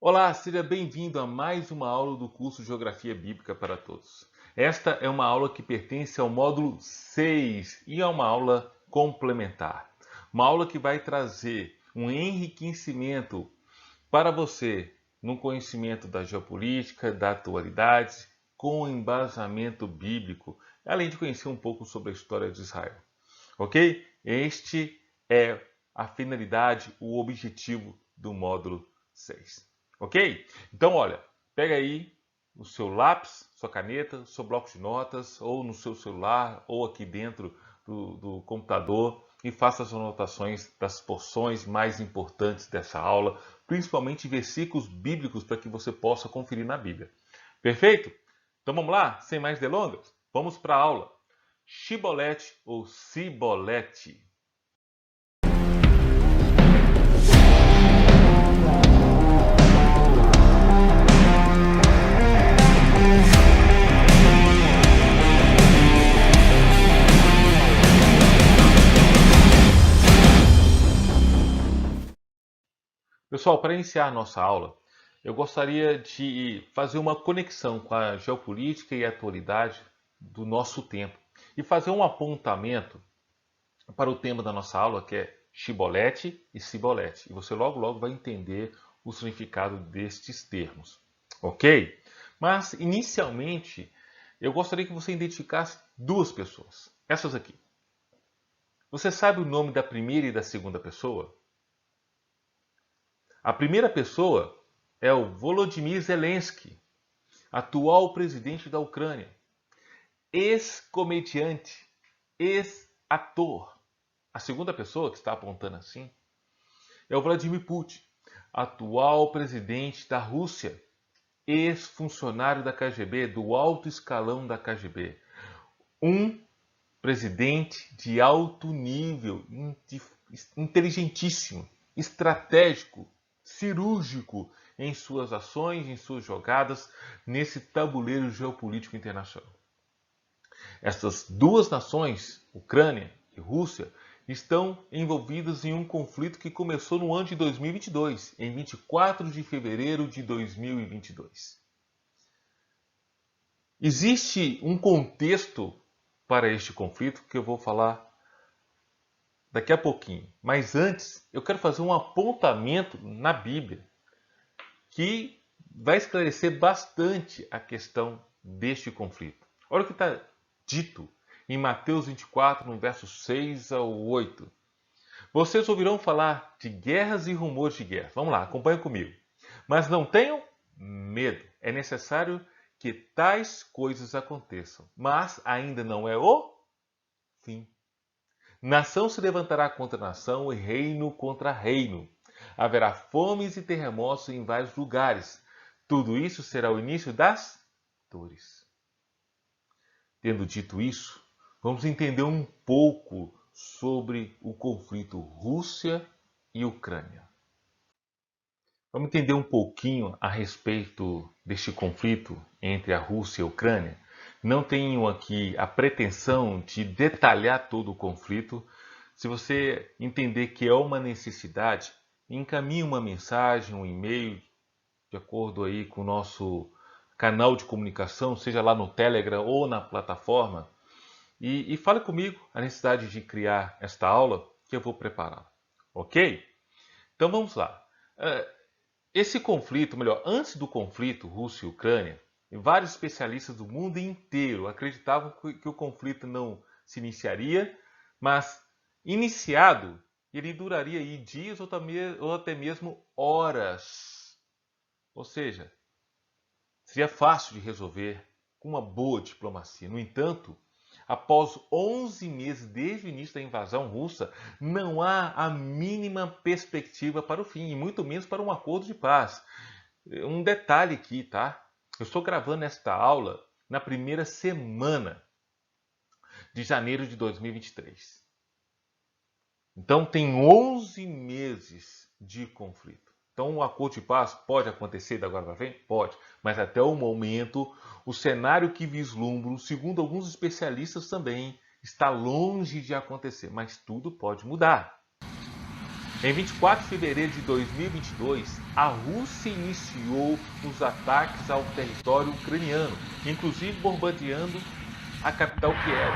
Olá, seja bem-vindo a mais uma aula do curso Geografia Bíblica para Todos. Esta é uma aula que pertence ao módulo 6 e é uma aula complementar. Uma aula que vai trazer um enriquecimento para você no conhecimento da geopolítica, da atualidade, com embasamento bíblico, além de conhecer um pouco sobre a história de Israel. Ok? Este é a finalidade, o objetivo do módulo 6. Ok? Então, olha, pega aí o seu lápis, sua caneta, seu bloco de notas, ou no seu celular, ou aqui dentro do computador, e faça as anotações das porções mais importantes dessa aula, principalmente versículos bíblicos para que você possa conferir na Bíblia. Perfeito? Então vamos lá, sem mais delongas, vamos para a aula. Shibolete ou Cibolete. Pessoal, para iniciar nossa aula, eu gostaria de fazer uma conexão com a geopolítica e a atualidade do nosso tempo e fazer um apontamento para o tema da nossa aula, que é Shibolete e Cibolete. E você logo vai entender o significado destes termos, ok? Mas, inicialmente, eu gostaria que você identificasse duas pessoas, essas aqui. Você sabe o nome da primeira e da segunda pessoa? A primeira pessoa é o Volodymyr Zelensky, atual presidente da Ucrânia, ex-comediante, ex-ator. A segunda pessoa que está apontando assim é o Vladimir Putin, atual presidente da Rússia, ex-funcionário da KGB, do alto escalão da KGB. Um presidente de alto nível, inteligentíssimo, estratégico, cirúrgico em suas ações, em suas jogadas, nesse tabuleiro geopolítico internacional. Essas duas nações, Ucrânia e Rússia, estão envolvidas em um conflito que começou no ano de 2022, em 24 de fevereiro de 2022. Existe um contexto para este conflito que eu vou falar daqui a pouquinho. Mas antes, eu quero fazer um apontamento na Bíblia que vai esclarecer bastante a questão deste conflito. Olha o que está dito em Mateus 24, no verso 6 ao 8. Vocês ouvirão falar de guerras e rumores de guerra. Vamos lá, acompanhem comigo. Mas não tenham medo. É necessário que tais coisas aconteçam. Mas ainda não é o fim. Nação se levantará contra nação e reino contra reino. Haverá fomes e terremotos em vários lugares. Tudo isso será o início das dores. Tendo dito isso, vamos entender um pouco sobre o conflito Rússia e Ucrânia. Vamos entender um pouquinho a respeito deste conflito entre a Rússia e a Ucrânia. Não tenho aqui a pretensão de detalhar todo o conflito. Se você entender que é uma necessidade, encaminhe uma mensagem, um e-mail, de acordo aí com o nosso canal de comunicação, seja lá no Telegram ou na plataforma, e fale comigo a necessidade de criar esta aula que eu vou preparar. Ok? Então vamos lá. Esse conflito, melhor, antes do conflito Rússia e Ucrânia, vários especialistas do mundo inteiro acreditavam que o conflito não se iniciaria, mas iniciado, ele duraria aí dias ou até mesmo horas. Ou seja, seria fácil de resolver com uma boa diplomacia. No entanto, após 11 meses desde o início da invasão russa, não há a mínima perspectiva para o fim, e muito menos para um acordo de paz. Um detalhe aqui, tá? Eu estou gravando esta aula na primeira semana de janeiro de 2023. Então tem 11 meses de conflito. Então um acordo de paz pode acontecer de agora para frente? Pode. Mas até o momento, o cenário que vislumbro, segundo alguns especialistas também, está longe de acontecer. Mas tudo pode mudar. Em 24 de fevereiro de 2022, a Rússia iniciou os ataques ao território ucraniano, inclusive bombardeando a capital Kiev.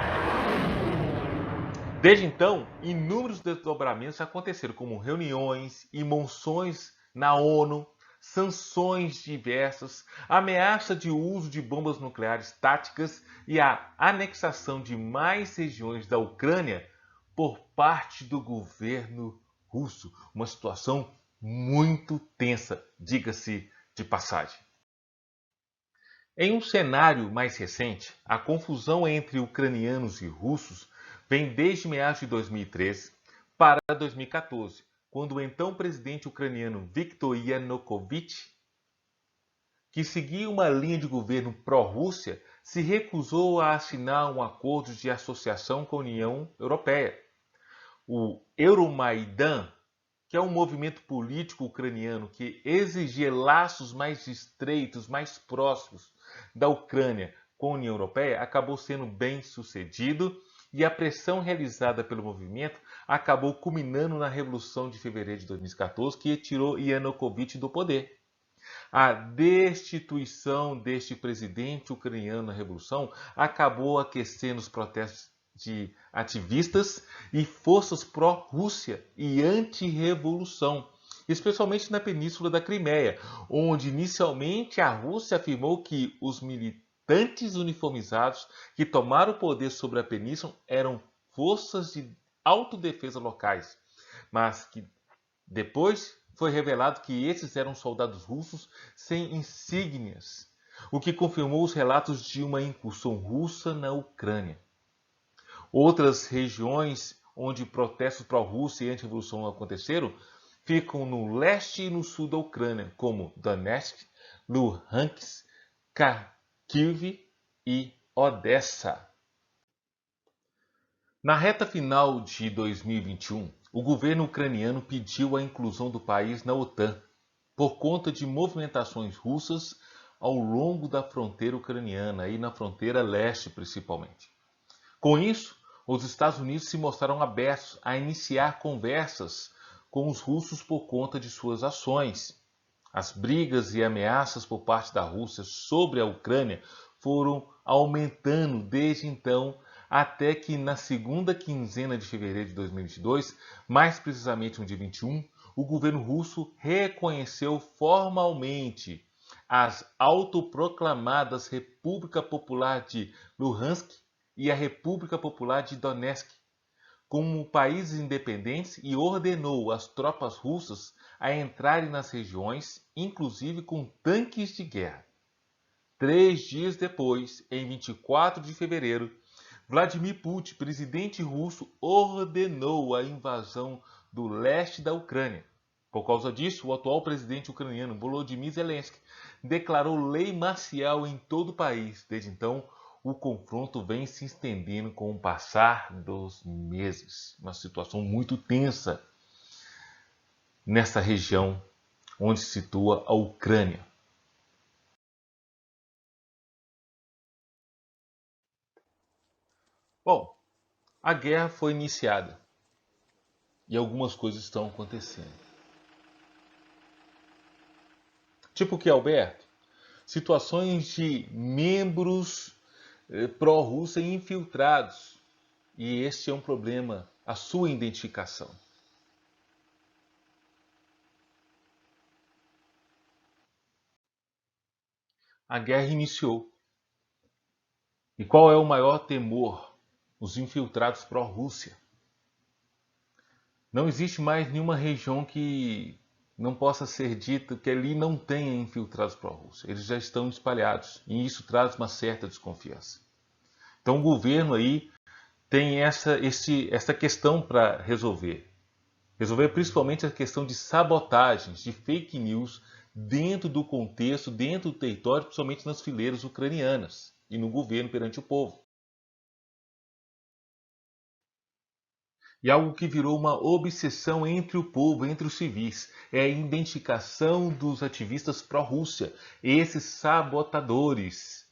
Desde então, inúmeros desdobramentos aconteceram, como reuniões e moções na ONU, sanções diversas, ameaça de uso de bombas nucleares táticas e a anexação de mais regiões da Ucrânia por parte do governo russo. Uma situação muito tensa, diga-se de passagem. Em um cenário mais recente, a confusão entre ucranianos e russos vem desde meados de 2013 para 2014, quando o então presidente ucraniano Viktor Yanukovych, que seguia uma linha de governo pró-Rússia, se recusou a assinar um acordo de associação com a União Europeia. O Euromaidan, que é um movimento político ucraniano que exigia laços mais estreitos, mais próximos da Ucrânia com a União Europeia, acabou sendo bem sucedido e a pressão realizada pelo movimento acabou culminando na Revolução de Fevereiro de 2014, que tirou Yanukovych do poder. A destituição deste presidente ucraniano na Revolução acabou aquecendo os protestos de ativistas e forças pró-Rússia e anti-revolução, especialmente na Península da Crimeia, onde inicialmente a Rússia afirmou que os militantes uniformizados que tomaram o poder sobre a península eram forças de autodefesa locais, mas que depois foi revelado que esses eram soldados russos sem insígnias, o que confirmou os relatos de uma incursão russa na Ucrânia. Outras regiões onde protestos pró-Rússia e anti-revolução aconteceram ficam no leste e no sul da Ucrânia, como Donetsk, Luhansk, Kharkiv e Odessa. Na reta final de 2021, o governo ucraniano pediu a inclusão do país na OTAN, por conta de movimentações russas ao longo da fronteira ucraniana e na fronteira leste principalmente. Com isso, os Estados Unidos se mostraram abertos a iniciar conversas com os russos por conta de suas ações. As brigas e ameaças por parte da Rússia sobre a Ucrânia foram aumentando desde então, até que na segunda quinzena de fevereiro de 2022, mais precisamente no dia 21, o governo russo reconheceu formalmente as autoproclamadas República Popular de Luhansk e a República Popular de Donetsk como países independentes e ordenou as tropas russas a entrarem nas regiões, inclusive com tanques de guerra. 3 dias depois, em 24 de fevereiro, Vladimir Putin, presidente russo, ordenou a invasão do leste da Ucrânia. Por causa disso, o atual presidente ucraniano Volodymyr Zelensky declarou lei marcial em todo o país. Desde então, o confronto vem se estendendo com o passar dos meses. Uma situação muito tensa nessa região onde se situa a Ucrânia. Bom, a guerra foi iniciada e algumas coisas estão acontecendo. Tipo o que, Alberto? Situações de membros pró-Rússia infiltrados. E este é um problema, a sua identificação. A guerra iniciou. E qual é o maior temor? Os infiltrados pró-Rússia. Não existe mais nenhuma região que não possa ser dito que ali não tenha infiltrados pró-Rússia. Eles já estão espalhados e isso traz uma certa desconfiança. Então o governo aí tem essa questão para resolver. Resolver principalmente a questão de sabotagens, de fake news dentro do contexto, dentro do território, principalmente nas fileiras ucranianas e no governo perante o povo. E algo que virou uma obsessão entre o povo, entre os civis, é a identificação dos ativistas pró-Rússia, esses sabotadores.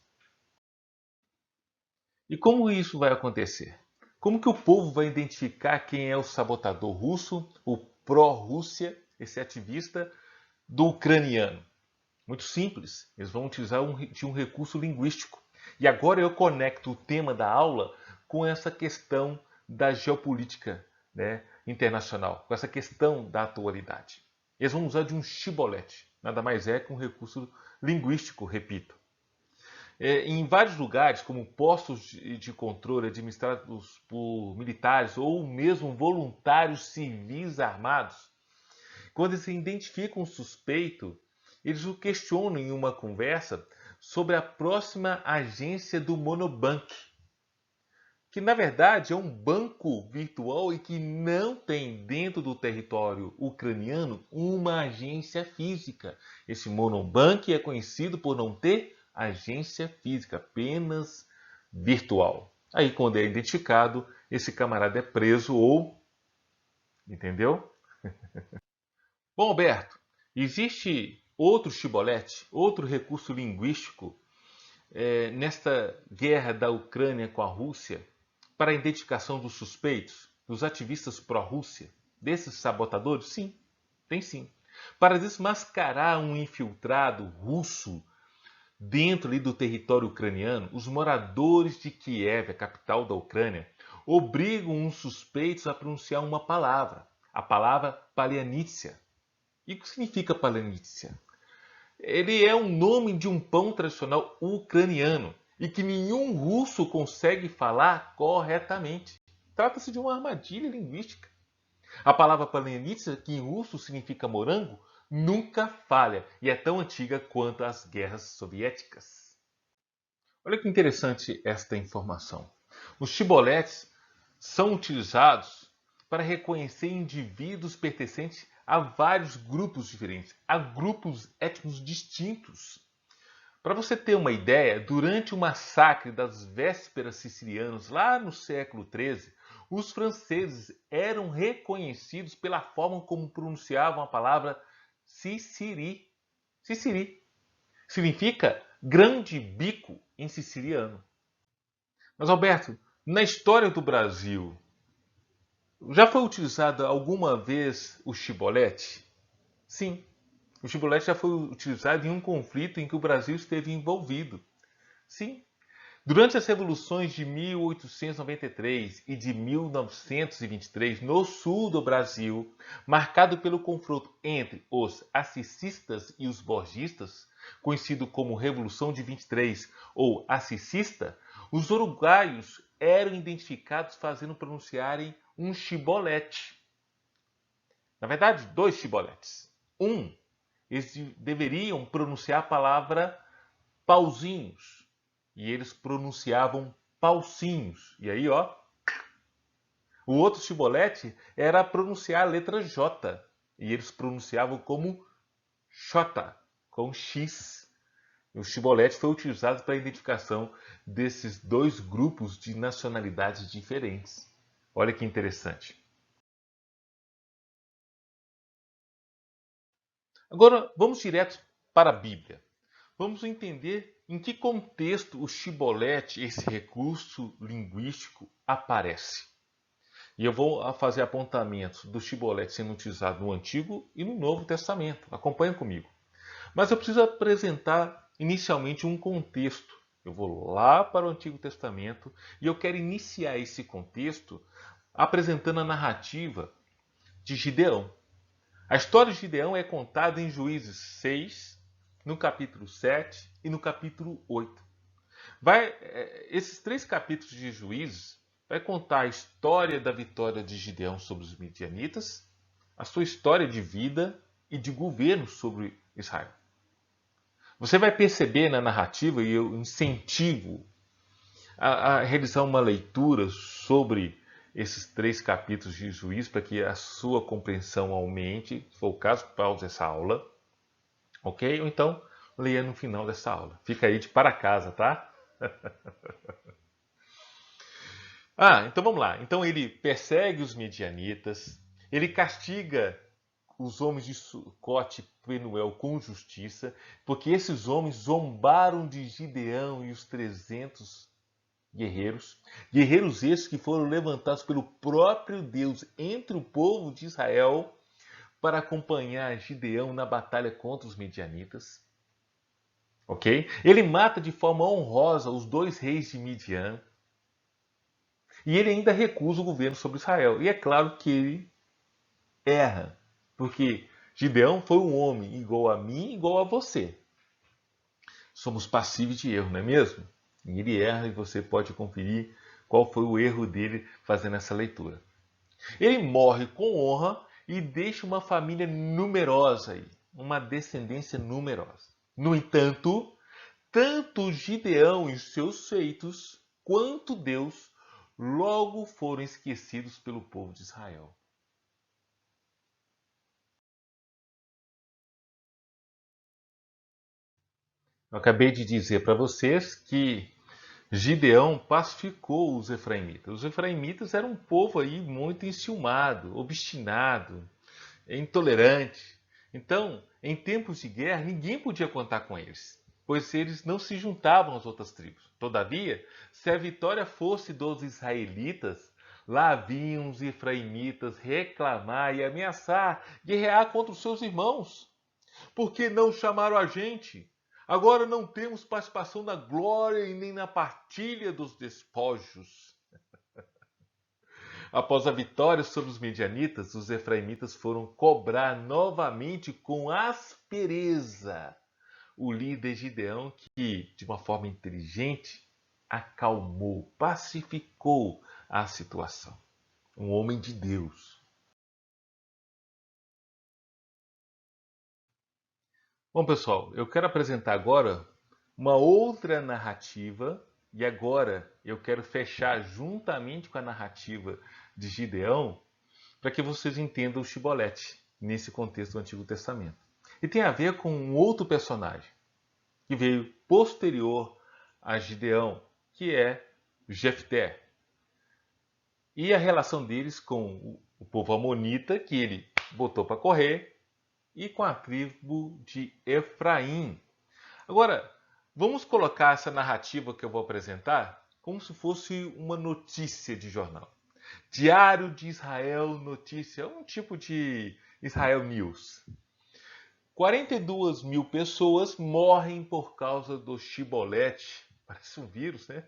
E como isso vai acontecer? Como que o povo vai identificar quem é o sabotador russo, o pró-Rússia, esse ativista, do ucraniano? Muito simples, eles vão utilizar de um recurso linguístico. E agora eu conecto o tema da aula com essa questão da geopolítica, né, internacional, com essa questão da atualidade. Eles vão usar de um chibolete, nada mais é que um recurso linguístico, repito. Em vários lugares, como postos de controle administrados por militares ou mesmo voluntários civis armados, quando eles identificam um suspeito, eles o questionam em uma conversa sobre a próxima agência do Monobank, que na verdade é um banco virtual e que não tem dentro do território ucraniano uma agência física. Esse Monobank é conhecido por não ter agência física, apenas virtual. Aí quando é identificado, esse camarada é preso ou... Entendeu? Bom, Alberto, existe outro chibolete, outro recurso linguístico nesta guerra da Ucrânia com a Rússia para a identificação dos suspeitos, dos ativistas pró-Rússia, desses sabotadores? Sim, tem sim. Para desmascarar um infiltrado russo dentro ali do território ucraniano, os moradores de Kiev, a capital da Ucrânia, obrigam os suspeitos a pronunciar uma palavra, a palavra Palianitsia. E o que significa Palianitsia? Ele é o nome de um pão tradicional ucraniano e que nenhum russo consegue falar corretamente. Trata-se de uma armadilha linguística. A palavra Palianitsa, que em russo significa morango, nunca falha e é tão antiga quanto as guerras soviéticas. Olha que interessante esta informação. Os chiboletes são utilizados para reconhecer indivíduos pertencentes a vários grupos diferentes, a grupos étnicos distintos. Para você ter uma ideia, durante o massacre das Vésperas Sicilianas, lá no século XIII, os franceses eram reconhecidos pela forma como pronunciavam a palavra Siciri. Siciri significa grande bico em siciliano. Mas, Alberto, na história do Brasil, já foi utilizado alguma vez o chibolete? Sim, o chibolete já foi utilizado em um conflito em que o Brasil esteve envolvido. Sim, durante as revoluções de 1893 e de 1923 no sul do Brasil, marcado pelo confronto entre os assisistas e os borgistas, conhecido como Revolução de 23 ou assisista, os uruguaios eram identificados fazendo pronunciarem um chibolete. Na verdade, dois chiboletes. Eles deveriam pronunciar a palavra pauzinhos. E eles pronunciavam paucinhos. E aí, ó. O outro chibolete era pronunciar a letra J. E eles pronunciavam como Xota, com X. O chibolete foi utilizado para a identificação desses dois grupos de nacionalidades diferentes. Olha que interessante. Agora, vamos direto para a Bíblia. Vamos entender em que contexto o chibolete, esse recurso linguístico, aparece. E eu vou fazer apontamentos do chibolete sendo utilizado no Antigo e no Novo Testamento. Acompanhe comigo. Mas eu preciso apresentar inicialmente um contexto. Eu vou lá para o Antigo Testamento e eu quero iniciar esse contexto apresentando a narrativa de Gideão. A história de Gideão é contada em Juízes 6, no capítulo 7 e no capítulo 8. Esses três capítulos de Juízes vai contar a história da vitória de Gideão sobre os midianitas, a sua história de vida e de governo sobre Israel. Você vai perceber na narrativa, e eu incentivo a realizar uma leitura sobre esses três capítulos de Juízes para que a sua compreensão aumente. Se for o caso, pause essa aula, ok? Ou então, leia no final dessa aula. Fica aí de para casa, tá? Então vamos lá. Então ele persegue os medianitas, ele castiga os homens de Sucote e Penuel com justiça, porque esses homens zombaram de Gideão e os 300 guerreiros. Guerreiros esses que foram levantados pelo próprio Deus entre o povo de Israel para acompanhar Gideão na batalha contra os midianitas. Ok? Ele mata de forma honrosa os 2 reis de Midian. E ele ainda recusa o governo sobre Israel. E é claro que ele erra, porque Gideão foi um homem igual a mim, igual a você. Somos passíveis de erro, não é mesmo? E ele erra e você pode conferir qual foi o erro dele fazendo essa leitura. Ele morre com honra e deixa uma família numerosa aí, uma descendência numerosa. No entanto, tanto Gideão e seus feitos, quanto Deus, logo foram esquecidos pelo povo de Israel. Eu acabei de dizer para vocês que Gideão pacificou os efraimitas. Os efraimitas eram um povo aí muito enciumado, obstinado, intolerante. Então, em tempos de guerra, ninguém podia contar com eles, pois eles não se juntavam às outras tribos. Todavia, se a vitória fosse dos israelitas, lá vinham os efraimitas reclamar e ameaçar, guerrear contra os seus irmãos. Por que não chamaram a gente? Agora não temos participação na glória e nem na partilha dos despojos. Após a vitória sobre os medianitas, os efraimitas foram cobrar novamente com aspereza o líder Gideão, que, de uma forma inteligente, acalmou, pacificou a situação. Um homem de Deus. Bom, pessoal, eu quero apresentar agora uma outra narrativa, e agora eu quero fechar juntamente com a narrativa de Gideão, para que vocês entendam o Shibolete nesse contexto do Antigo Testamento. E tem a ver com um outro personagem que veio posterior a Gideão, que é Jefté. E a relação deles com o povo amonita, que ele botou para correr, e com a tribo de Efraim. Agora, vamos colocar essa narrativa que eu vou apresentar como se fosse uma notícia de jornal. Diário de Israel Notícia, um tipo de Israel News. 42 mil pessoas morrem por causa do Shibolete. Parece um vírus, né?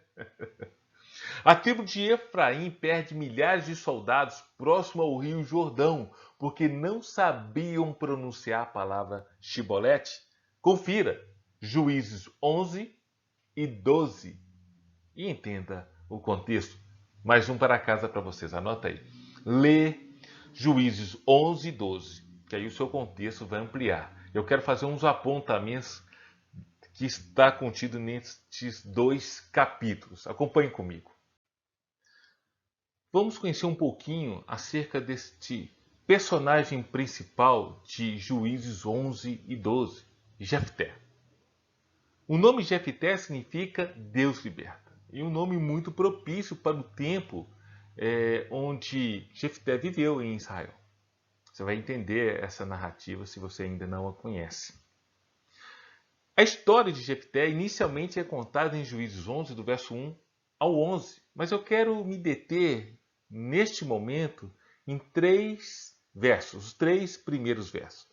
A tribo de Efraim perde milhares de soldados próximo ao rio Jordão, porque não sabiam pronunciar a palavra Shibolete. Confira, Juízes 11 e 12. E entenda o contexto. Mais um para casa para vocês, anota aí. Lê Juízes 11 e 12, que aí o seu contexto vai ampliar. Eu quero fazer uns apontamentos que está contido nestes 2 capítulos. Acompanhe comigo. Vamos conhecer um pouquinho acerca deste personagem principal de Juízes 11 e 12, Jefté. O nome Jefté significa Deus liberta, e um nome muito propício para o tempo onde Jefté viveu em Israel. Você vai entender essa narrativa se você ainda não a conhece. A história de Jefté inicialmente é contada em Juízes 11, do verso 1 ao 11, mas eu quero me deter neste momento em 3 versos, os 3 primeiros versos.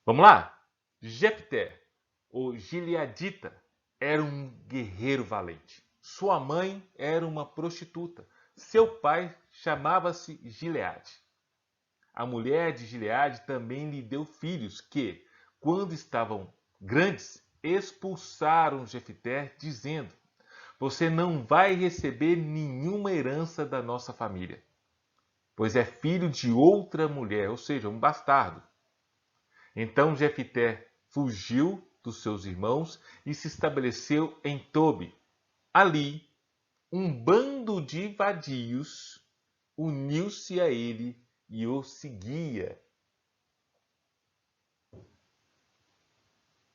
Vamos lá? Jefté, o gileadita, era um guerreiro valente. Sua mãe era uma prostituta. Seu pai chamava-se Gileade. A mulher de Gileade também lhe deu filhos que, quando estavam grandes, expulsaram Jefté, dizendo: você não vai receber nenhuma herança da nossa família, pois é filho de outra mulher, ou seja, um bastardo. Então Jefté fugiu dos seus irmãos e se estabeleceu em Tobi. Ali, um bando de vadios uniu-se a ele e o seguia.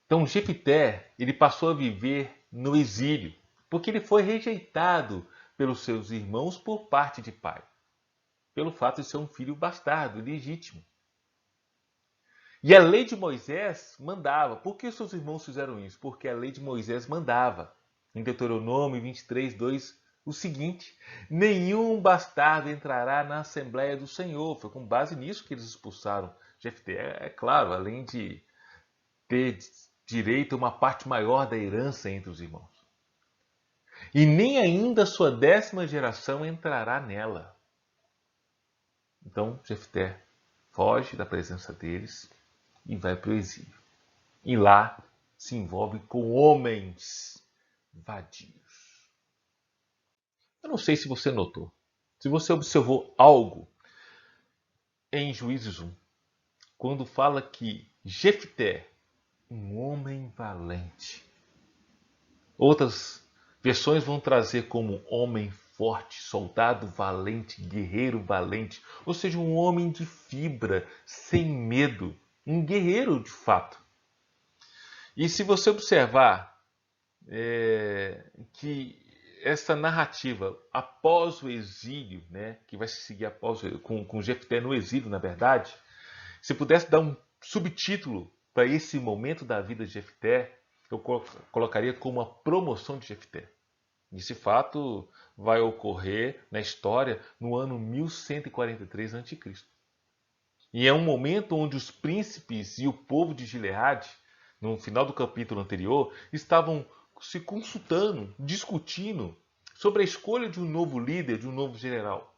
Então Jefté, ele passou a viver no exílio, porque ele foi rejeitado pelos seus irmãos por parte de pai, pelo fato de ser um filho bastardo, ilegítimo. E a lei de Moisés mandava. Por que seus irmãos fizeram isso? Porque a lei de Moisés mandava. Em Deuteronômio 23, 2, o seguinte: nenhum bastardo entrará na Assembleia do Senhor. Foi com base nisso que eles expulsaram Jefté. É claro, além de ter direito a uma parte maior da herança entre os irmãos. E nem ainda sua 10ª geração entrará nela. Então Jefté foge da presença deles e vai para o exílio. E lá se envolve com homens vadios. Eu não sei se você notou, se você observou algo em Juízes 1, quando fala que Jefté, um homem valente. Outras versões vão trazer como homem forte, soldado valente, guerreiro valente, ou seja, um homem de fibra, sem medo, um guerreiro de fato. E se você observar que essa narrativa após o exílio, né, que vai se seguir com Jefté no exílio, na verdade, se pudesse dar um subtítulo para esse momento da vida de Jefté, eu colocaria como a promoção de Jefté. Esse fato vai ocorrer na história no ano 1143 a.C. E é um momento onde os príncipes e o povo de Gileade, no final do capítulo anterior, estavam se consultando, discutindo sobre a escolha de um novo líder, de um novo general.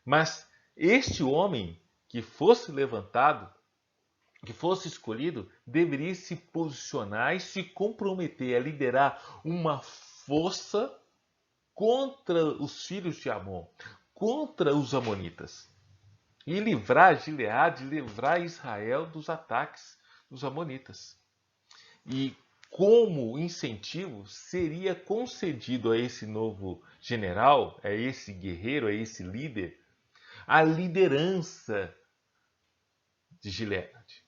Mas este homem que fosse levantado, que fosse escolhido, deveria se posicionar e se comprometer a liderar uma força contra os filhos de Amon, contra os amonitas. E livrar Gileade, livrar Israel dos ataques dos amonitas. E como incentivo seria concedido a esse novo general, a esse guerreiro, a esse líder, a liderança de Gileade.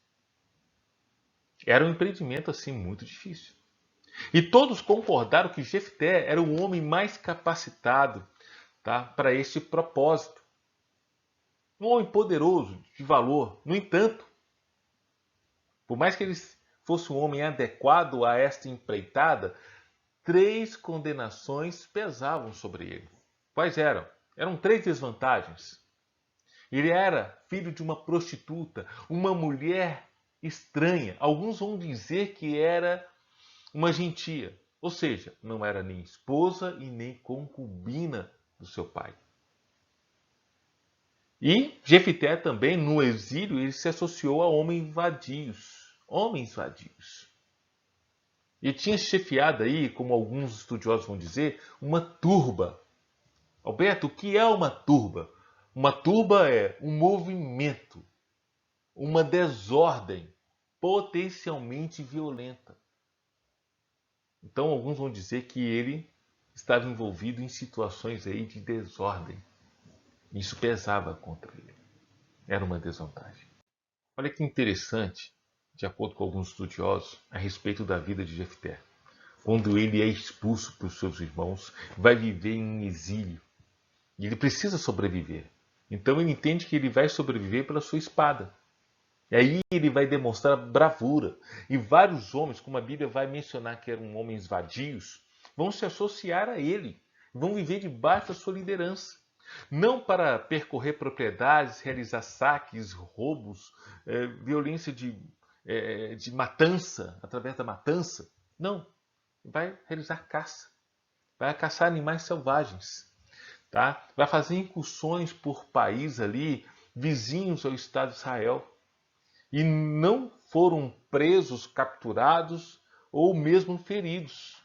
Era um empreendimento assim muito difícil. E todos concordaram que Jefté era o homem mais capacitado, tá, para esse propósito. Um homem poderoso, de valor. No entanto, por mais que ele fosse um homem adequado a esta empreitada, 3 condenações pesavam sobre ele. Quais eram? Eram 3 desvantagens. Ele era filho de uma prostituta, uma mulher estranha. Alguns vão dizer que era uma gentia, ou seja, não era nem esposa e nem concubina do seu pai. E Jefté também, no exílio, ele se associou a homens vadios. E tinha chefiado aí, como alguns estudiosos vão dizer, uma turba. Alberto, o que é uma turba? Uma turba é um movimento, uma desordem potencialmente violenta. Então alguns vão dizer que ele estava envolvido em situações aí de desordem. Isso pesava contra ele. Era uma desvantagem. Olha que interessante, de acordo com alguns estudiosos, a respeito da vida de Jefté. Quando ele é expulso por seus irmãos, vai viver em exílio. E ele precisa sobreviver. Então ele entende que ele vai sobreviver pela sua espada. E aí ele vai demonstrar bravura. E vários homens, como a Bíblia vai mencionar que eram homens vadios, vão se associar a ele. Vão viver debaixo da sua liderança. Não para percorrer propriedades, realizar saques, roubos, violência de matança, através da matança. Não. Vai realizar caça. Vai caçar animais selvagens. Tá? Vai fazer incursões por países ali, vizinhos ao Estado de Israel. E não foram presos, capturados ou mesmo feridos.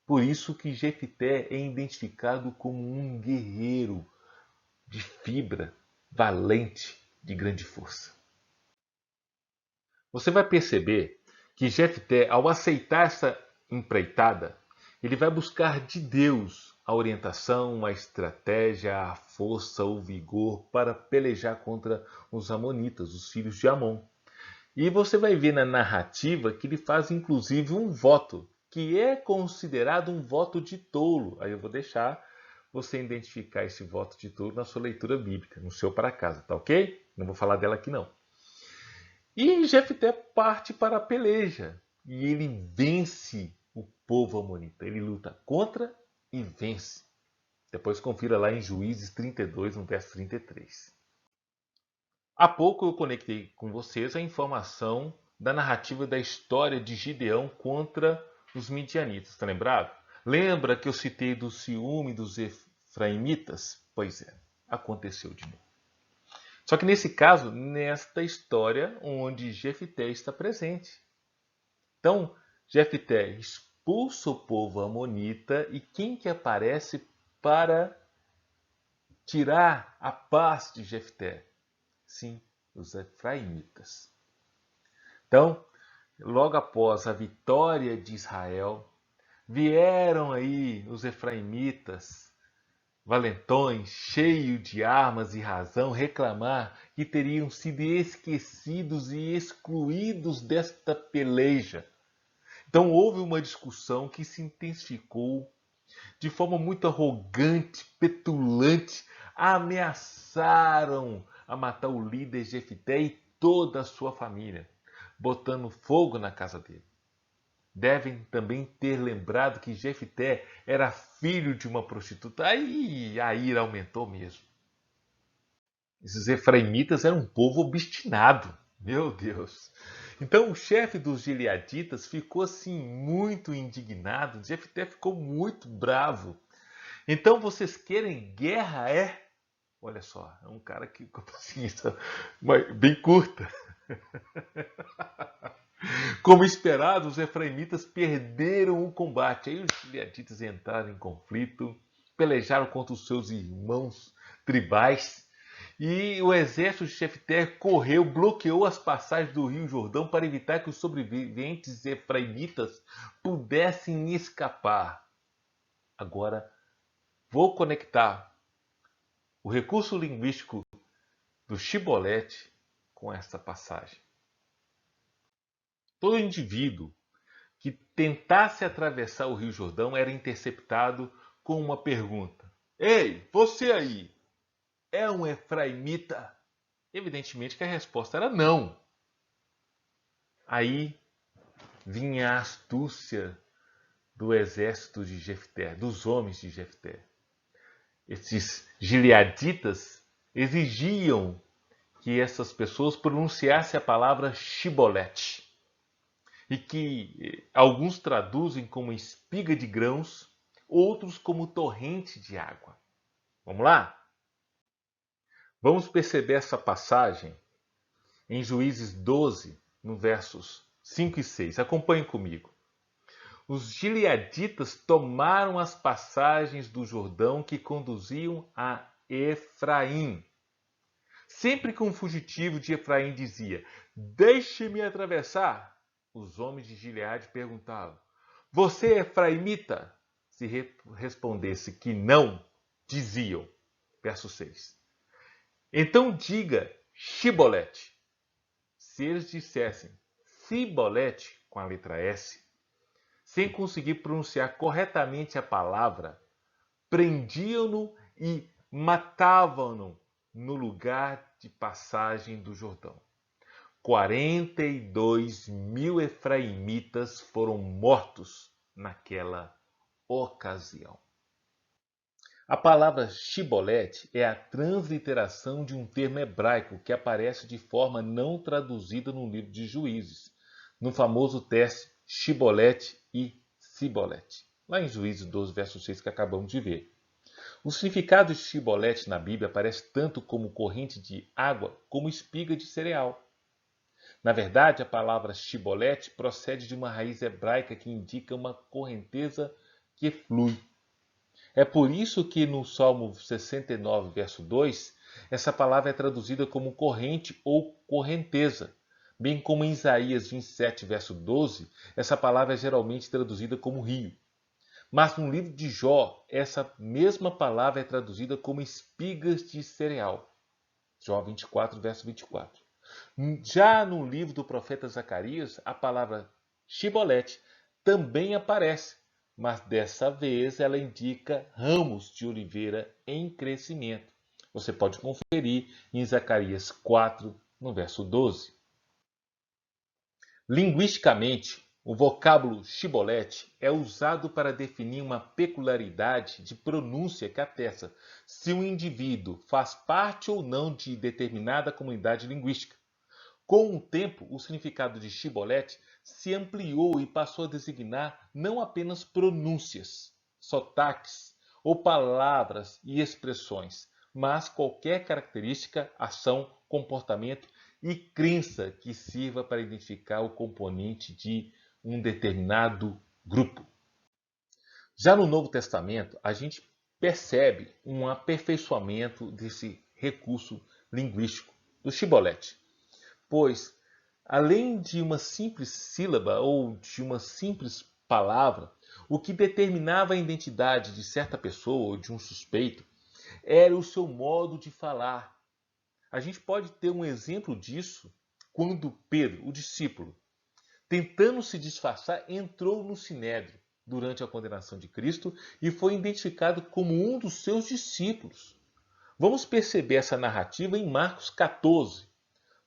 Por isso que Jefté é identificado como um guerreiro de fibra, valente, de grande força. Você vai perceber que Jefté, ao aceitar essa empreitada, ele vai buscar de Deus a orientação, a estratégia, a força, o vigor para pelejar contra os amonitas, os filhos de Amon. E você vai ver na narrativa que ele faz inclusive um voto, que é considerado um voto de tolo. Aí eu vou deixar você identificar esse voto de tolo na sua leitura bíblica, no seu para casa, tá ok? Não vou falar dela aqui não. E Jefté parte para a peleja e ele vence o povo amonita. Ele luta contra e vence. Depois confira lá em Juízes 32, no verso 33. Há pouco eu conectei com vocês a informação da narrativa da história de Gideão contra os midianitas, tá lembrado? Lembra que eu citei do ciúme dos efraimitas? Pois é, aconteceu de novo. Só que nesse caso, nesta história onde Jefté está presente. Então, Jefté expulsa o povo amonita e quem que aparece para tirar a paz de Jefté? Sim, os efraimitas. Então, logo após a vitória de Israel, vieram aí os efraimitas, valentões, cheios de armas e razão, reclamar que teriam sido esquecidos e excluídos desta peleja. Então houve uma discussão que se intensificou de forma muito arrogante, petulante, ameaçaram a matar o líder Jefté e toda a sua família, botando fogo na casa dele. Devem também ter lembrado que Jefté era filho de uma prostituta. Aí a ira aumentou mesmo. Esses efraimitas eram um povo obstinado. Meu Deus. Então o chefe dos gileaditas ficou assim muito indignado. Jefté ficou muito bravo. Então vocês querem guerra, é? Olha só, é um cara que com a paciência bem curta. Como esperado, os efraimitas perderam o combate. Aí os gileaditas entraram em conflito, pelejaram contra os seus irmãos tribais. E o exército de Jefté correu, bloqueou as passagens do Rio Jordão para evitar que os sobreviventes efraimitas pudessem escapar. Agora, vou conectar o recurso linguístico do Shibolete com esta passagem. Todo indivíduo que tentasse atravessar o Rio Jordão era interceptado com uma pergunta: Ei, você aí, é um efraimita? Evidentemente que a resposta era não. Aí vinha a astúcia do exército de Jefté, dos homens de Jefté. Esses gileaditas exigiam que essas pessoas pronunciassem a palavra Shibolete, e que alguns traduzem como espiga de grãos, outros como torrente de água. Vamos lá? Vamos perceber essa passagem em Juízes 12, no versos 5 e 6. Acompanhe comigo. Os gileaditas tomaram as passagens do Jordão que conduziam a Efraim. Sempre que um fugitivo de Efraim dizia: Deixe-me atravessar, os homens de Gileade perguntavam: Você é efraimita? Se respondesse que não, diziam, verso 6. Então diga Shibolete. Se eles dissessem Sibolete, com a letra S, sem conseguir pronunciar corretamente a palavra, prendiam-no e matavam-no no lugar de passagem do Jordão. 42.000 efraimitas foram mortos naquela ocasião. A palavra Shibolete é a transliteração de um termo hebraico que aparece de forma não traduzida no livro de Juízes, no famoso teste Shibolete e Sibolete, lá em Juízes 12, verso 6, que acabamos de ver. O significado de Shibolete na Bíblia aparece tanto como corrente de água como espiga de cereal. Na verdade, a palavra Shibolete procede de uma raiz hebraica que indica uma correnteza que flui. É por isso que no Salmo 69, verso 2, essa palavra é traduzida como corrente ou correnteza, bem como em Isaías 27, verso 12, essa palavra é geralmente traduzida como rio. Mas no livro de Jó, essa mesma palavra é traduzida como espigas de cereal. Jó 24, verso 24. Já no livro do profeta Zacarias, a palavra Shibolete também aparece, mas dessa vez ela indica ramos de oliveira em crescimento. Você pode conferir em Zacarias 4, no verso 12. Linguisticamente, O vocábulo chibolete é usado para definir uma peculiaridade de pronúncia que atesta se um indivíduo faz parte ou não de determinada comunidade linguística. Com o tempo, o significado de chibolete se ampliou e passou a designar não apenas pronúncias, sotaques ou palavras e expressões, mas qualquer característica, ação, comportamento e crença que sirva para identificar o componente de um determinado grupo. Já no Novo Testamento, a gente percebe um aperfeiçoamento desse recurso linguístico, do chibolete, pois, além de uma simples sílaba ou de uma simples palavra, o que determinava a identidade de certa pessoa ou de um suspeito era o seu modo de falar. A gente pode ter um exemplo disso quando Pedro, o discípulo, tentando se disfarçar, entrou no sinédrio durante a condenação de Cristo e foi identificado como um dos seus discípulos. Vamos perceber essa narrativa em Marcos 14,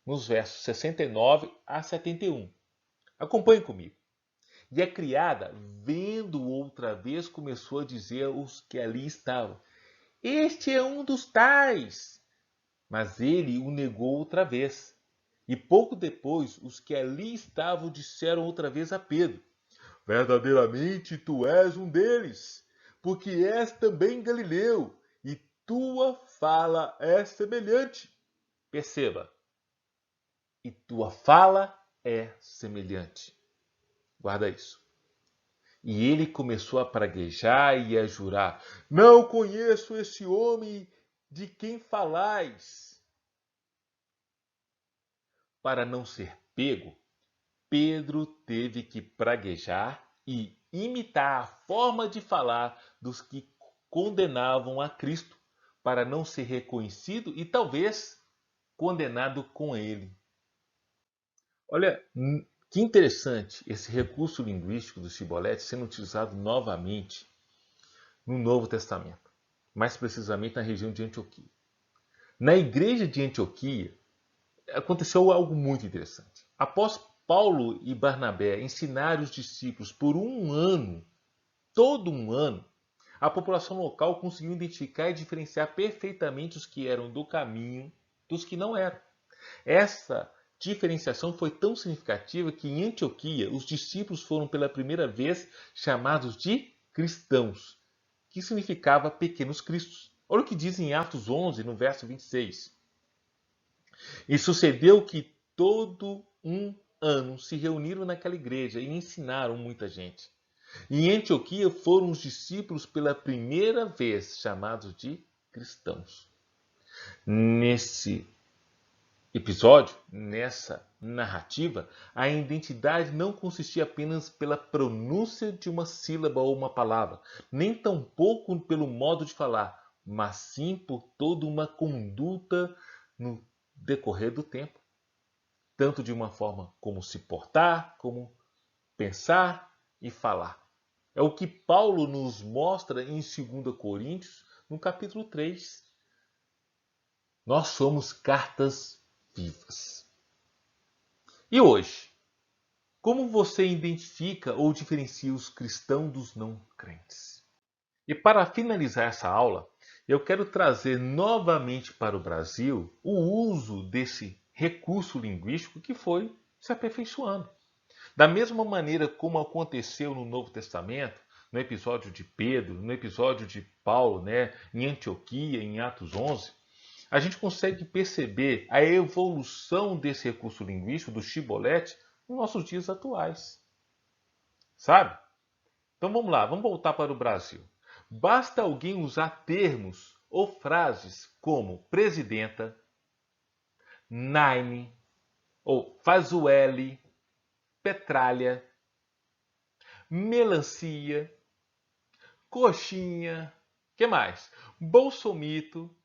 nos versos 69 a 71. Acompanhe comigo. E a criada, vendo outra vez, começou a dizer aos que ali estavam: Este é um dos tais. Mas ele o negou outra vez. E pouco depois, os que ali estavam disseram outra vez a Pedro: Verdadeiramente tu és um deles, porque és também galileu, e tua fala é semelhante. Perceba, e tua fala é semelhante. Guarda isso. E ele começou a praguejar e a jurar: Não conheço esse homem de quem falais. Para não ser pego, Pedro teve que praguejar e imitar a forma de falar dos que condenavam a Cristo, para não ser reconhecido e talvez condenado com ele. Olha, que interessante esse recurso linguístico do chibolete sendo utilizado novamente no Novo Testamento, mais precisamente na região de Antioquia. Na igreja de Antioquia, aconteceu algo muito interessante. Após Paulo e Barnabé ensinarem os discípulos por um ano, todo um ano, a população local conseguiu identificar e diferenciar perfeitamente os que eram do caminho dos que não eram. Essa diferenciação foi tão significativa que em Antioquia os discípulos foram pela primeira vez chamados de cristãos, que significava pequenos cristos. Olha o que diz em Atos 11, no verso 26. E sucedeu que todo um ano se reuniram naquela igreja e ensinaram muita gente. E em Antioquia foram os discípulos pela primeira vez chamados de cristãos. Nesse episódio, nessa narrativa, a identidade não consistia apenas pela pronúncia de uma sílaba ou uma palavra, nem tampouco pelo modo de falar, mas sim por toda uma conduta no decorrer do tempo, tanto de uma forma como se portar, como pensar e falar. É o que Paulo nos mostra em 2 Coríntios, no capítulo 3. Nós somos cartas vivas. E hoje, como você identifica ou diferencia os cristãos dos não crentes? E para finalizar essa aula, eu quero trazer novamente para o Brasil o uso desse recurso linguístico que foi se aperfeiçoando. Da mesma maneira como aconteceu no Novo Testamento, no episódio de Pedro, no episódio de Paulo, em Antioquia, em Atos 11, a gente consegue perceber a evolução desse recurso linguístico, do chibolete, nos nossos dias atuais. Sabe? Então vamos lá, vamos voltar para o Brasil. Basta alguém usar termos ou frases como presidenta, Naime, ou Fazuele, petralha, melancia, coxinha, que mais? Bolsomito,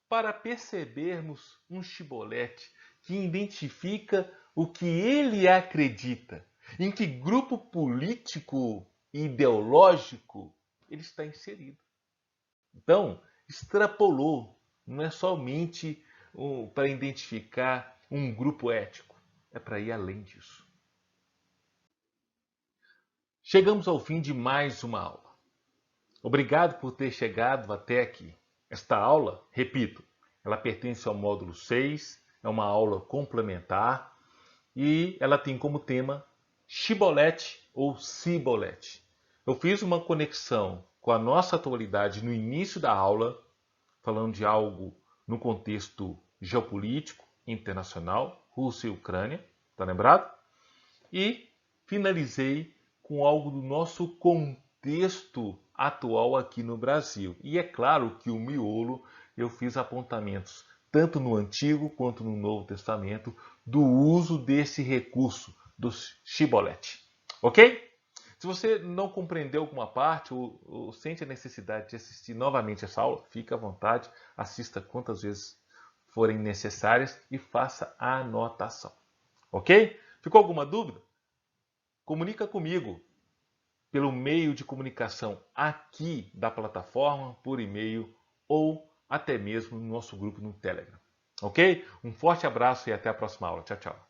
para percebermos um chibolete que identifica o que ele acredita, em que grupo político e ideológico ele está inserido. Então, extrapolou, não é somente para identificar um grupo ético, é para ir além disso. Chegamos ao fim de mais uma aula. Obrigado por ter chegado até aqui. Esta aula, repito, ela pertence ao módulo 6, é uma aula complementar e ela tem como tema chibolete ou cibolete. Eu fiz uma conexão com a nossa atualidade no início da aula, falando de algo no contexto geopolítico, internacional, Rússia e Ucrânia, tá lembrado? E finalizei com algo do nosso contexto atual aqui no Brasil. E é claro que o miolo eu fiz apontamentos tanto no Antigo quanto no Novo Testamento do uso desse recurso, do chibolete. Ok? Se você não compreendeu alguma parte ou sente a necessidade de assistir novamente essa aula, fique à vontade, assista quantas vezes forem necessárias e faça a anotação. Ok? Ficou alguma dúvida? Comunica comigo pelo meio de comunicação aqui da plataforma, por e-mail ou até mesmo no nosso grupo no Telegram. Ok? Um forte abraço e até a próxima aula. Tchau, tchau.